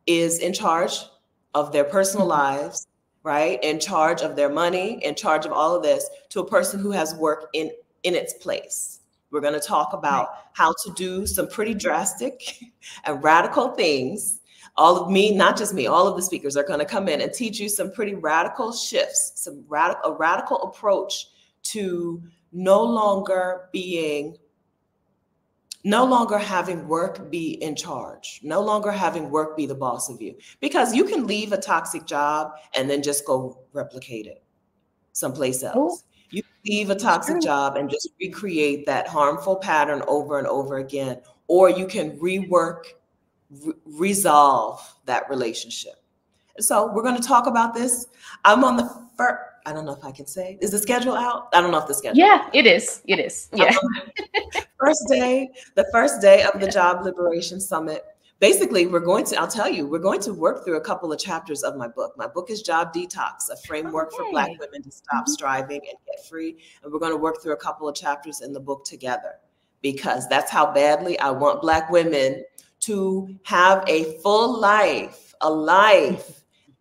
is in charge of their personal lives, right? In charge of their money, in charge of all of this, to a person who has work in its place. We're going to talk about how to do some pretty drastic and radical things. All of me, not just me, all of the speakers are going to come in and teach you some pretty radical shifts, a radical approach to no longer having work be in charge, no longer having work be the boss of you. Because you can leave a toxic job and then just go replicate it someplace else. You can leave a toxic job and just recreate that harmful pattern over and over again. Or you can resolve that relationship. So we're going to talk about this. I'm on the first, I don't know if I can say, is the schedule out? I don't know if the schedule. Yeah, it is. It is. Yeah. The first day of the Job Liberation Summit. Basically, I'll tell you, we're going to work through a couple of chapters of my book. My book is Job Detox, a framework for Black women to stop striving and get free. And we're going to work through a couple of chapters in the book together, because that's how badly I want Black women to have a full life,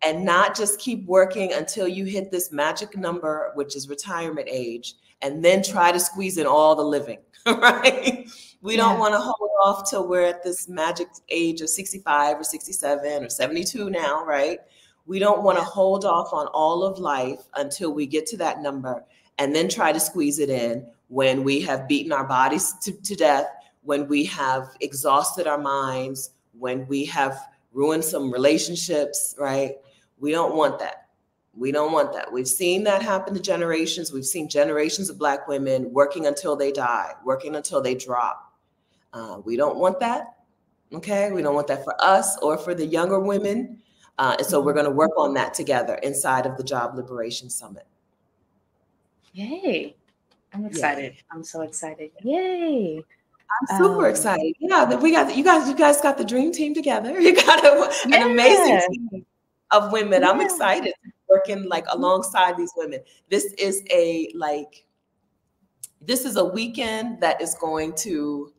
and not just keep working until you hit this magic number, which is retirement age, and then try to squeeze in all the living, right? We don't want to hold off till we're at this magic age of 65 or 67 or 72 now, right? We don't want to hold off on all of life until we get to that number and then try to squeeze it in when we have beaten our bodies to death, when we have exhausted our minds, when we have ruined some relationships, right? We don't want that. We don't want that. We've seen that happen to generations. We've seen generations of Black women working until they die, working until they drop. We don't want that. Okay. We don't want that for us or for the younger women. And so we're going to work on that together inside of the Job Liberation Summit. Yay. I'm excited. Yay. I'm so excited. Yay. I'm super excited. Yeah, we got you guys got the dream team together. You got an amazing team of women. I'm excited working like alongside these women. This is a weekend that is going to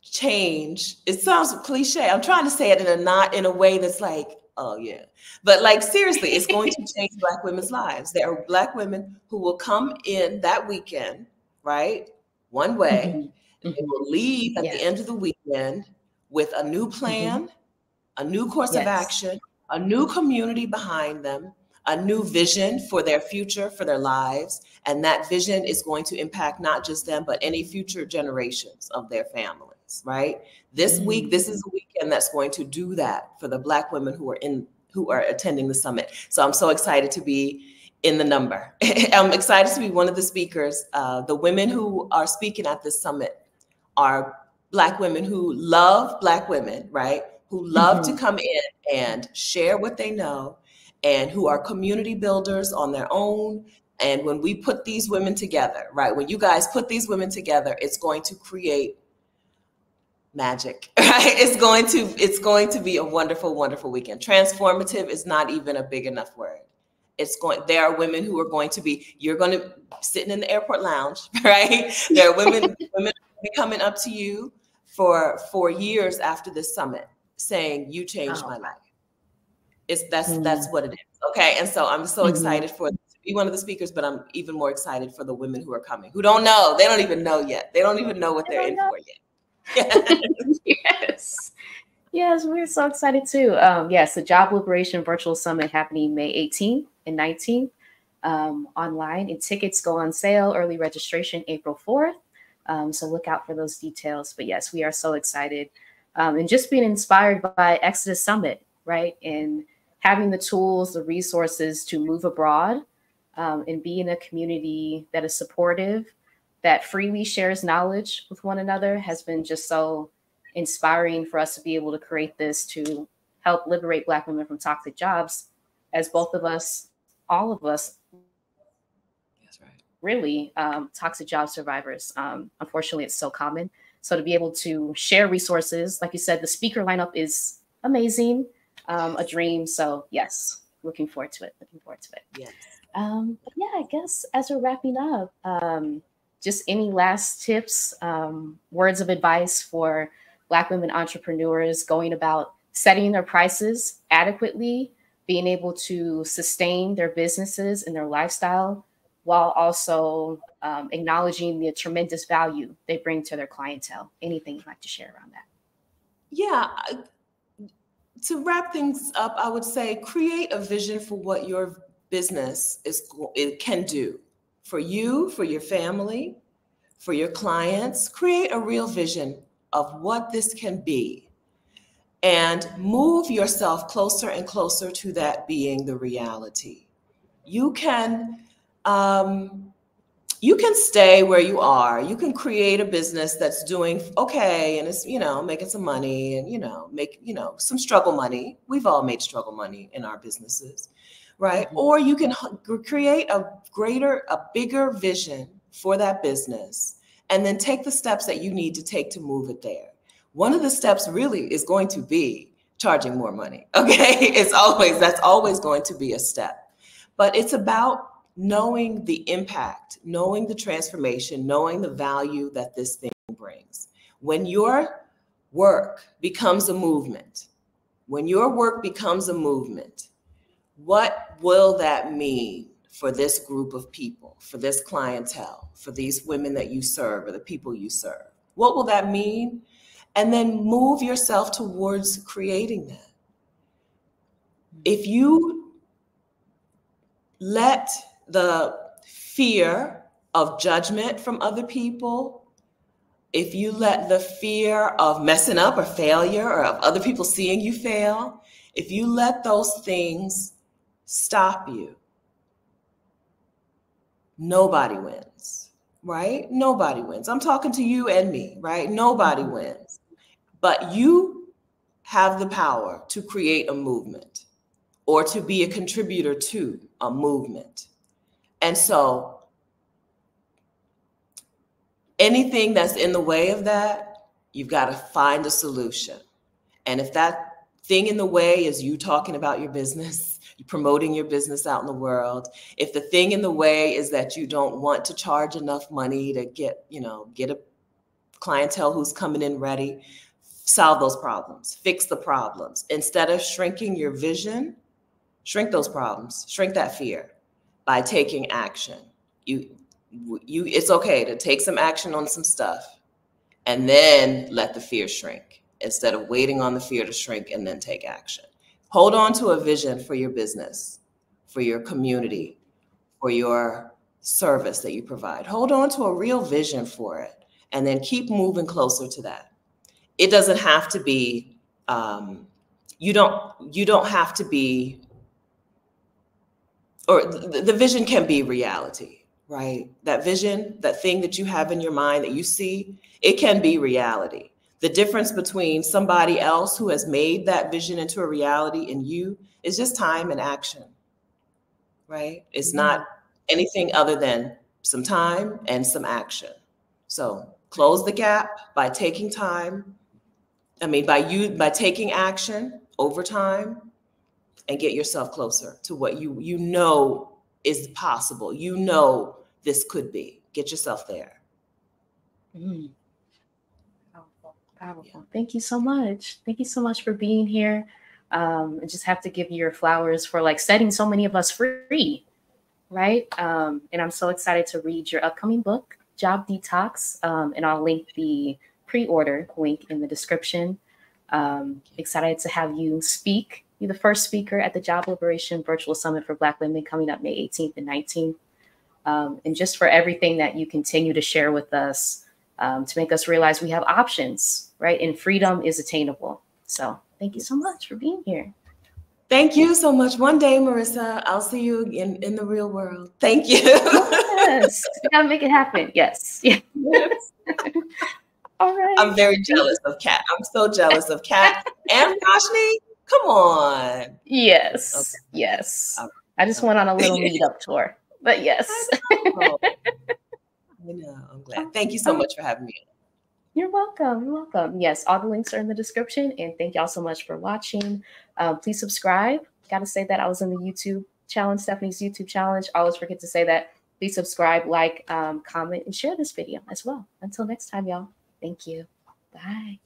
change. It sounds cliche. I'm trying to say it not in a way that's like, oh yeah. But like seriously, it's going to change Black women's lives. There are Black women who will come in that weekend, right? One way. They will leave at the end of the weekend with a new plan, a new course of action, a new community behind them, a new vision for their future, for their lives. And that vision is going to impact not just them, but any future generations of their families, right? This week, this is a weekend that's going to do that for the Black women who are attending the summit. So I'm so excited to be in the number. I'm excited to be one of the speakers. The women who are speaking at this summit are Black women who love Black women, right? Who love to come in and share what they know, and who are community builders on their own. And when we put these women together, right? When you guys put these women together, it's going to create magic, right? It's going to be a wonderful, wonderful weekend. Transformative is not even a big enough word. There are women who are going to be, you're going to sitting in the airport lounge, right? There are women be coming up to you for years after this summit saying, you changed my life. That's what it is. Okay. And so I'm so excited to be one of the speakers, but I'm even more excited for the women who are coming, who don't know. They don't even know yet. They don't even know what they're in for yet. Yes, we're so excited too. Yes, the Job Liberation Virtual Summit happening May 18th and 19th online, and tickets go on sale, early registration April 4th. So look out for those details. But yes, we are so excited. And just being inspired by Exodus Summit, right? And having the tools, the resources to move abroad and be in a community that is supportive, that freely shares knowledge with one another has been just so inspiring for us to be able to create this to help liberate Black women from toxic jobs, as both of us, all of us, really toxic job survivors. Unfortunately, it's so common. So to be able to share resources, like you said, the speaker lineup is amazing, a dream. So yes, looking forward to it. Yes. But yeah, I guess as we're wrapping up, just any last tips, words of advice for Black women entrepreneurs going about setting their prices adequately, being able to sustain their businesses and their lifestyle, while also acknowledging the tremendous value they bring to their clientele. Anything you'd like to share around that? Yeah. To wrap things up, I would say create a vision for what your business can do for you, for your family, for your clients. Create a real vision of what this can be, and move yourself closer and closer to that being the reality. You can stay where you are. You can create a business that's doing okay and it's, making some money and, make, some struggle money. We've all made struggle money in our businesses, right? Or you can create a bigger vision for that business and then take the steps that you need to take to move it there. One of the steps really is going to be charging more money, okay? That's always going to be a step. But it's about knowing the impact, knowing the transformation, knowing the value that this thing brings. When your work becomes a movement, what will that mean for this group of people, for this clientele, for these women that you serve or the people you serve? What will that mean? And then move yourself towards creating that. If you let the fear of judgment from other people, if you let the fear of messing up or failure or of other people seeing you fail, if you let those things stop you, nobody wins, right? Nobody wins. I'm talking to you and me, right? Nobody wins. But you have the power to create a movement or to be a contributor to a movement. And so anything that's in the way of that, you've got to find a solution. And if that thing in the way is you talking about your business, you promoting your business out in the world, if the thing in the way is that you don't want to charge enough money to get a clientele who's coming in ready, solve those problems, fix the problems. Instead of shrinking your vision, shrink those problems, shrink that fear by taking action. It's okay to take some action on some stuff and then let the fear shrink instead of waiting on the fear to shrink and then take action. Hold on to a vision for your business, for your community, for your service that you provide. Hold on to a real vision for it and then keep moving closer to that. It doesn't have to be, you don't have to be, or the vision can be reality, right? That vision, that thing that you have in your mind that you see, it can be reality. The difference between somebody else who has made that vision into a reality and you is just time and action, right? It's not anything other than some time and some action. So close the gap by taking time. By taking action over time, and get yourself closer to what you know is possible. You know this could be. Get yourself there. Powerful, powerful. Yeah. Thank you so much. Thank you so much for being here. I just have to give you your flowers for like setting so many of us free, right? And I'm so excited to read your upcoming book, Job Detox, and I'll link the pre-order link in the description. Excited to have you speak. You're the first speaker at the Job Liberation Virtual Summit for Black Women coming up May 18th and 19th. And just for everything that you continue to share with us to make us realize we have options, right? And freedom is attainable. So thank you so much for being here. Thank you so much. One day, Marissa, I'll see you in the real world. Thank you. Yes, we gotta make it happen. Yes. Yes. All right. I'm very jealous of Kat. I'm so jealous of Kat and Roshni. Come on. Yes. Okay. Yes. I just went on a little meetup tour, but yes. I know. I'm glad. Thank you so much for having me. You're welcome. You're welcome. Yes, all the links are in the description. And thank y'all so much for watching. Please subscribe. Got to say that I was in the YouTube challenge, Stephanie's YouTube challenge. Always forget to say that. Please subscribe, like, comment, and share this video as well. Until next time, y'all. Thank you. Bye.